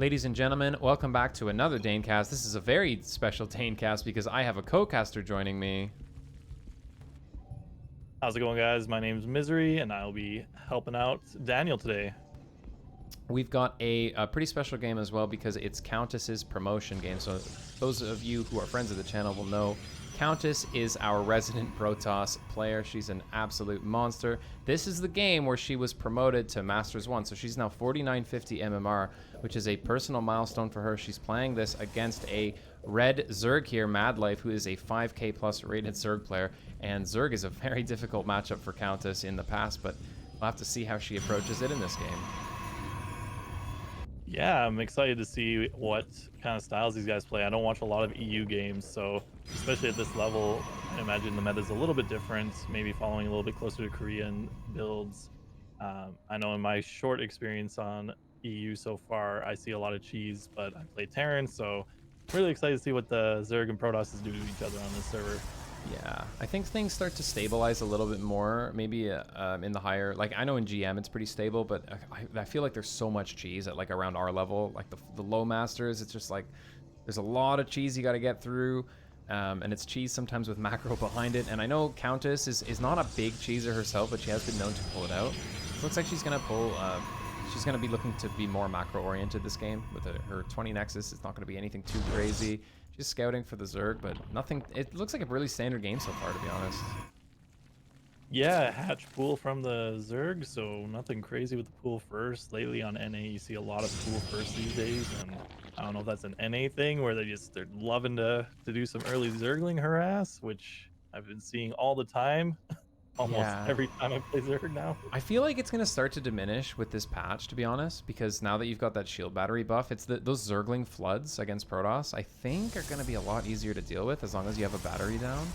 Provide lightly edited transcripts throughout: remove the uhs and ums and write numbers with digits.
Ladies and gentlemen, welcome back to another Daincast. This is a very special Daincast because I have a co-caster joining me. How's it going, guys? My name's Misery, and I'll be helping out Daniel today. We've got a pretty special game as well because it's Countess's promotion game. So those of you who are friends of the channel will know Countess is our resident Protoss player. She's an absolute monster. This is the game where she was promoted to Masters 1. So she's now 4950 MMR, which is a personal milestone for her. She's playing this against a red Zerg here, MadLife, who is a 5k plus rated Zerg player. And Zerg is a very difficult matchup for Countess in the past, but we'll have to see how she approaches it in this game. Yeah, I'm excited to see what kind of styles these guys play. I don't watch a lot of EU games, so especially at this level, I imagine the meta is a little bit different, maybe following a little bit closer to Korean builds. I know in my short experience on EU so far, I see a lot of cheese, but I play Terran, so I'm really excited to see what the Zerg and Protosses do to each other on this server. Yeah, I think things start to stabilize a little bit more, maybe in the higher, like I know in GM it's pretty stable, but I feel like there's so much cheese at like around our level, like the low masters, it's just like there's a lot of cheese you got to get through, and it's cheese sometimes with macro behind it, and I know Countess is not a big cheeser herself, but she has been known to pull it out. It looks like she's going to pull, she's going to be looking to be more macro oriented this game with her 20 Nexus. It's not going to be anything too crazy. She's scouting for the Zerg, but nothing. It looks like a really standard game so far, to be honest. Yeah, hatch pool from the Zerg, so nothing crazy with the pool first. Lately on NA, you see a lot of pool first these days, and I don't know if that's an NA thing where they're loving to do some early Zergling harass, which I've been seeing all the time, almost every time I play Zerg now. I feel like it's going to start to diminish with this patch, to be honest, because now that you've got that shield battery buff, it's those Zergling floods against Protoss, I think are going to be a lot easier to deal with as long as you have a battery down.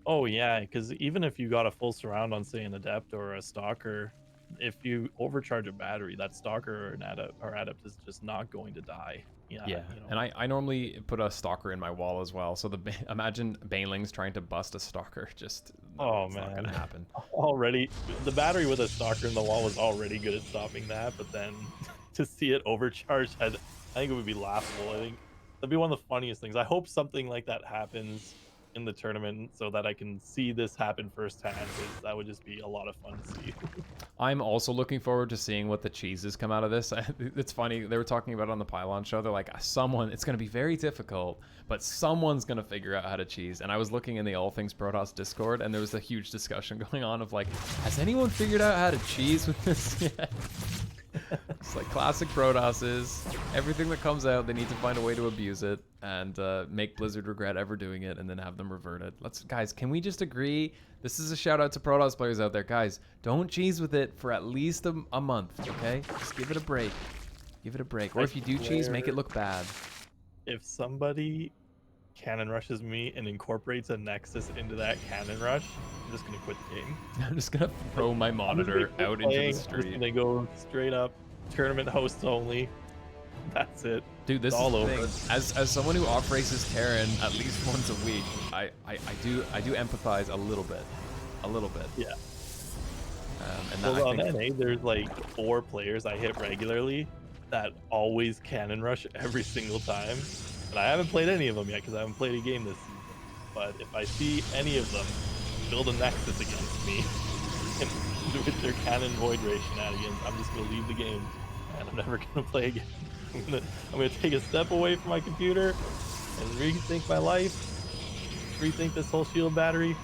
Oh yeah, because even if you got a full surround on, say, an Adept or a Stalker, if you overcharge a battery, that Stalker or an Adept is just not going to die. Yeah, You know. and I normally put a Stalker in my wall as well, so imagine Banelings trying to bust a Stalker, just no, it's man, not gonna happen. Already, the battery with a Stalker in the wall was already good at stopping that, but then to see it overcharged, I think it would be laughable. I think that'd be one of the funniest things. I hope something like that happens in the tournament so that I can see this happen firsthand, because that would just be a lot of fun to see. I'm also looking forward to seeing what the cheeses come out of this. It's funny, they were talking about it on the Pylon show. They're like, it's going to be very difficult, but someone's going to figure out how to cheese. And I was looking in the All Things Protoss Discord, and there was a huge discussion going on of like, has anyone figured out how to cheese with this yet? It's like classic Protosses. Everything that comes out, they need to find a way to abuse it and make Blizzard regret ever doing it and then have them revert it. Guys, can we just agree? This is a shout out to Protoss players out there. Guys, don't cheese with it for at least a month, okay? Just give it a break. Give it a break. Or if you do cheese, make it look bad. If somebody cannon rushes me and incorporates a Nexus into that cannon rush, I'm just gonna quit the game. I'm just gonna throw my monitor out into the street. They go straight up tournament hosts only. That's it. Dude, this it's all is the over. Thing. As someone who off races Terran at least once a week, I do empathize a little bit. Yeah. And well, on NA, there's like 4 players I hit regularly that always cannon rush every single time. And I haven't played any of them yet because I haven't played a game this season. But if I see any of them build a Nexus against me and with their cannon void ray shenanigans, I'm just gonna leave the game and I'm never gonna play again. I'm gonna take a step away from my computer and rethink my life, rethink this whole shield battery.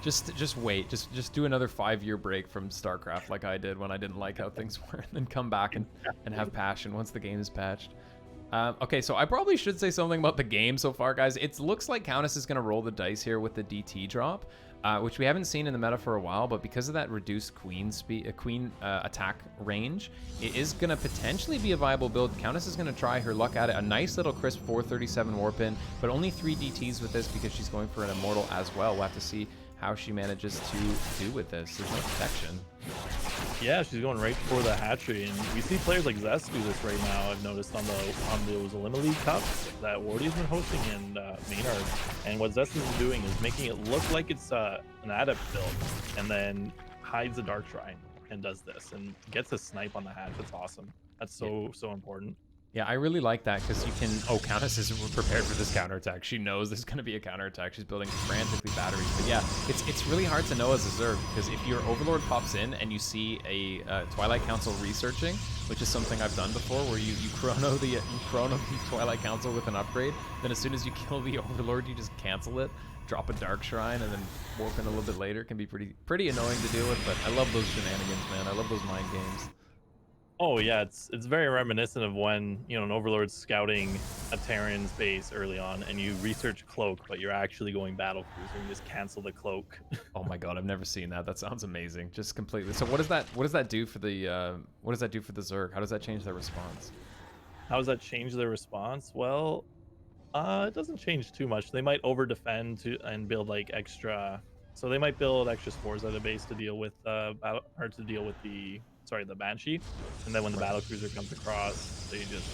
Just wait. Just do another 5-year break from StarCraft like I did when I didn't like how things were, and then come back and have passion once the game is patched. Okay, so I probably should say something about the game so far, guys. It looks like Countess is going to roll the dice here with the DT drop, which we haven't seen in the meta for a while, but because of that reduced queen attack range, it is going to potentially be a viable build. Countess is going to try her luck at it. A nice little crisp 437 warp in, but only 3 DTs with this because she's going for an immortal as well. We'll have to see how she manages to do with this. There's no protection. Yeah, she's going right for the hatchery, and we see players like Zest do this right now. I've noticed on those Olympic League Cups that Wardy's been hosting and Maynard. And what Zest is doing is making it look like it's an Adept build, and then hides the Dark Shrine and does this and gets a snipe on the hatch. That's awesome. That's so important. Yeah, I really like that because you can. Oh, Countess is prepared for this counterattack. She knows there's going to be a counterattack. She's building frantically batteries. But yeah, it's really hard to know as a Zerg because if your Overlord pops in and you see a Twilight Council researching, which is something I've done before, where you chrono the Twilight Council with an upgrade, then as soon as you kill the Overlord, you just cancel it, drop a Dark Shrine, and then warp in a little bit later. It can be pretty annoying to deal with. But I love those shenanigans, man. I love those mind games. Oh yeah, it's very reminiscent of when, you know, an Overlord's scouting a Terran's base early on, and you research Cloak, but you're actually going Battle Cruiser and just cancel the Cloak. Oh my god, I've never seen that. That sounds amazing. Just completely. So what does that do for the Zerg? How does that change their response? How does that change their response? Well, it doesn't change too much. They might over defend and build like extra. So they might build extra spores at a base to deal with the Banshee, and then when the battle cruiser comes across, they just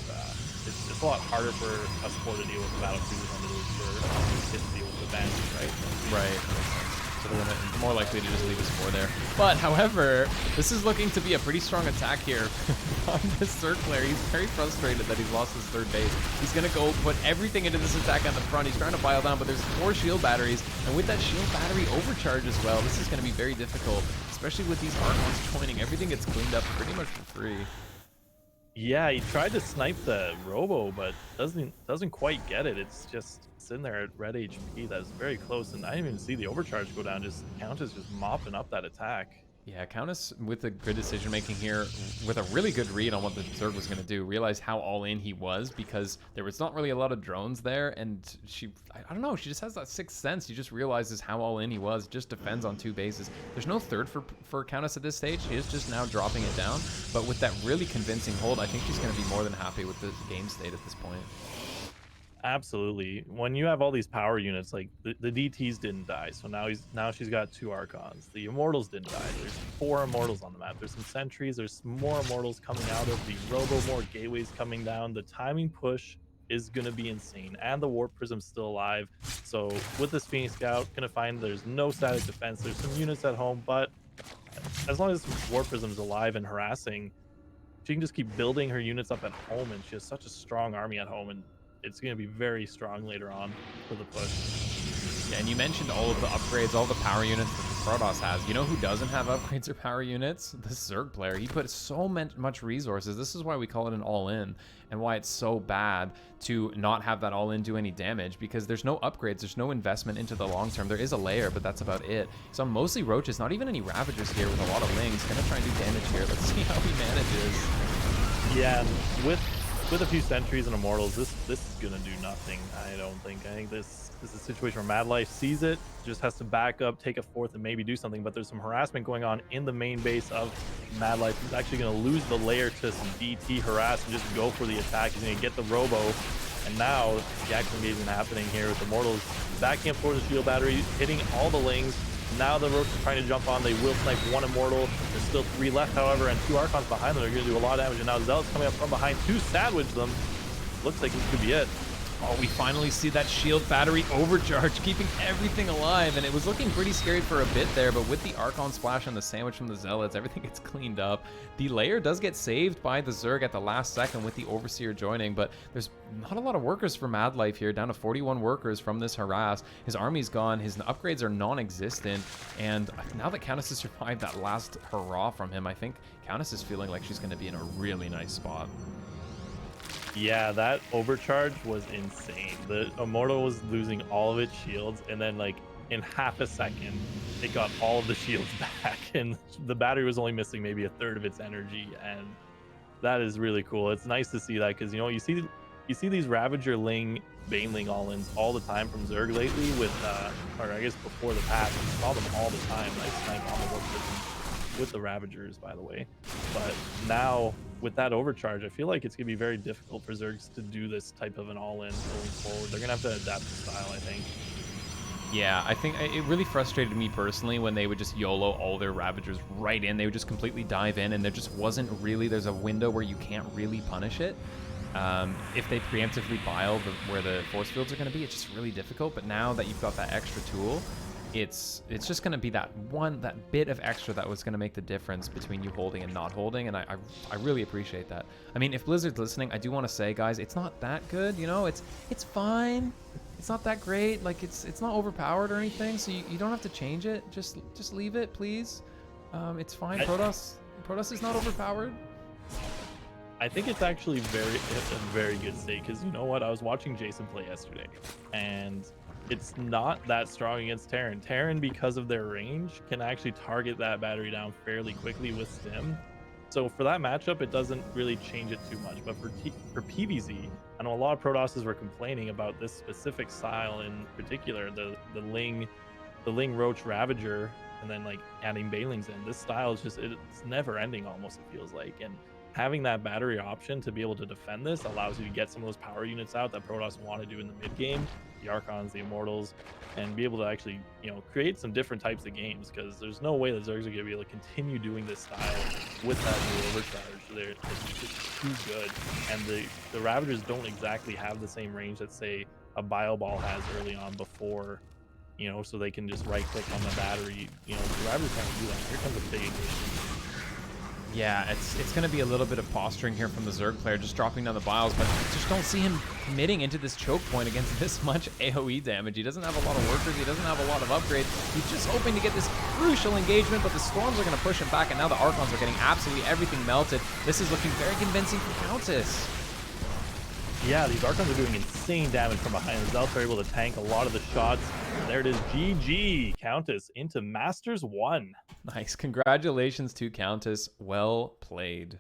it's a lot harder for a spore to deal with the battle cruiser than it is for it to deal with the Banshee, right? Right. So they're more likely to just leave a spore there. But however, this is looking to be a pretty strong attack here on this Zerg player. He's very frustrated that he's lost his third base. He's gonna go put everything into this attack at the front. He's trying to pile down, but there's 4 shield batteries, and with that shield battery overcharge as well, this is gonna be very difficult, especially with these Archons joining. Everything gets cleaned up pretty much for free. Yeah, he tried to snipe the Robo, but doesn't quite get it. It's just sitting there at red HP. That's very close, and I didn't even see the overcharge go down. Just Countess just mopping up that attack. Yeah, Countess with a good decision making here, with a really good read on what the Zerg was going to do, realized how all in he was because there was not really a lot of drones there, and I don't know, she just has that sixth sense. She just realizes how all in he was, just defends on 2 bases. There's no third for Countess at this stage. She is just now dropping it down, but with that really convincing hold, I think she's going to be more than happy with the game state at this point. Absolutely. When you have all these power units, like the DTs didn't die, so now she's got 2 Archons. The Immortals didn't die. There's 4 Immortals on the map. There's some Sentries. There's more Immortals coming out of the Robo. More Gateways coming down. The timing push is gonna be insane, and the Warp Prism's still alive. So with this Phoenix Scout, gonna find there's no static defense. There's some units at home, but as long as Warp Prism's alive and harassing, she can just keep building her units up at home, and she has such a strong army at home, and it's going to be very strong later on for the push. Yeah, and you mentioned all of the upgrades, all the power units that the Protoss has. You know who doesn't have upgrades or power units? The Zerg player. He put so much resources. This is why we call it an all-in, and why it's so bad to not have that all-in do any damage, because there's no upgrades, there's no investment into the long term. There is a layer, but that's about it. So mostly Roaches, not even any Ravagers here with a lot of Lings. Gonna try and do damage here. Let's see how he manages. Yeah, with a few Sentries and Immortals, this is gonna do nothing. I don't think. I think this is a situation where MadLife sees it, just has to back up, take a fourth, and maybe do something. But there's some harassment going on in the main base of MadLife. He's actually gonna lose the layer to some DT harass and just go for the attack. He's gonna get the Robo, and now the action engagement happening here with Immortals backing up for the shield battery, hitting all the Lings. Now the Roach is trying to jump on. They will snipe 1 Immortal. There's still 3 left, however, and 2 Archons behind them. They're going to do a lot of damage. And now Zealot's coming up from behind to sandwich them. Looks like this could be it. Oh, we finally see that shield battery overcharge, keeping everything alive, and it was looking pretty scary for a bit there, but with the Archon splash and the sandwich from the Zealots, everything gets cleaned up. The layer does get saved by the Zerg at the last second with the Overseer joining, but there's not a lot of workers for MadLife here, down to 41 workers from this harass. His army's gone, his upgrades are non-existent, and now that Countess has survived that last hurrah from him, I think Countess is feeling like she's going to be in a really nice spot. Yeah, that overcharge was insane. The Immortal was losing all of its shields, and then like in half a second, it got all of the shields back, and the battery was only missing maybe a third of its energy, and that is really cool. It's nice to see that, because you know you see these Ravager Ling, Baneling all-ins all the time from Zerg lately with or I guess before the patch, we saw them all the time, like snipe on the Warp Prism with the Ravagers, by the way. But now with that overcharge, I feel like it's gonna be very difficult for Zergs to do this type of an all-in going forward. They're gonna have to adapt the style, I think. Yeah, I think it really frustrated me personally when they would just YOLO all their Ravagers right in. They would just completely dive in, and there just wasn't really, there's a window where you can't really punish it. If they preemptively bile where the force fields are going to be, it's just really difficult. But now that you've got that extra tool, it's just going to be that bit of extra that was going to make the difference between you holding and not holding, and I really appreciate that. I mean, if Blizzard's listening, I do want to say, guys, it's not that good, you know. It's fine. It's not that great. Like, it's not overpowered or anything, so you don't have to change it. Just leave it, please. It's fine. Protoss is not overpowered. I think it's actually a very good state, because you know what? I was watching Jason play yesterday, and it's not that strong against Terran. Terran, because of their range, can actually target that battery down fairly quickly with Stim. So for that matchup, it doesn't really change it too much. But for PvZ, I know a lot of Protosses were complaining about this specific style in particular, the Ling Roach Ravager, and then like adding Bailings in. This style is just, it's never ending almost, it feels like. And having that battery option to be able to defend this allows you to get some of those power units out that Protoss want to do in the mid game, the Archons, the Immortals, and be able to actually, you know, create some different types of games, because there's no way the Zergs are going to be able to continue doing this style with that new overcharge. It's just too good, and the Ravagers don't exactly have the same range that, say, a Bio Ball has early on before, you know, so they can just right click on the battery. You know, the Ravagers can't do that. Here comes a big engagement. Yeah, it's going to be a little bit of posturing here from the Zerg player, just dropping down the biles, but I just don't see him committing into this choke point against this much AoE damage. He doesn't have a lot of workers, he doesn't have a lot of upgrades. He's just hoping to get this crucial engagement, but the Storms are going to push him back, and now the Archons are getting absolutely everything melted. This is looking very convincing for Countess. Yeah, these Archons are doing insane damage from behind. The Zealots are able to tank a lot of the shots. There it is, GG. Countess into Masters 1. Nice. Congratulations to Countess. Well played.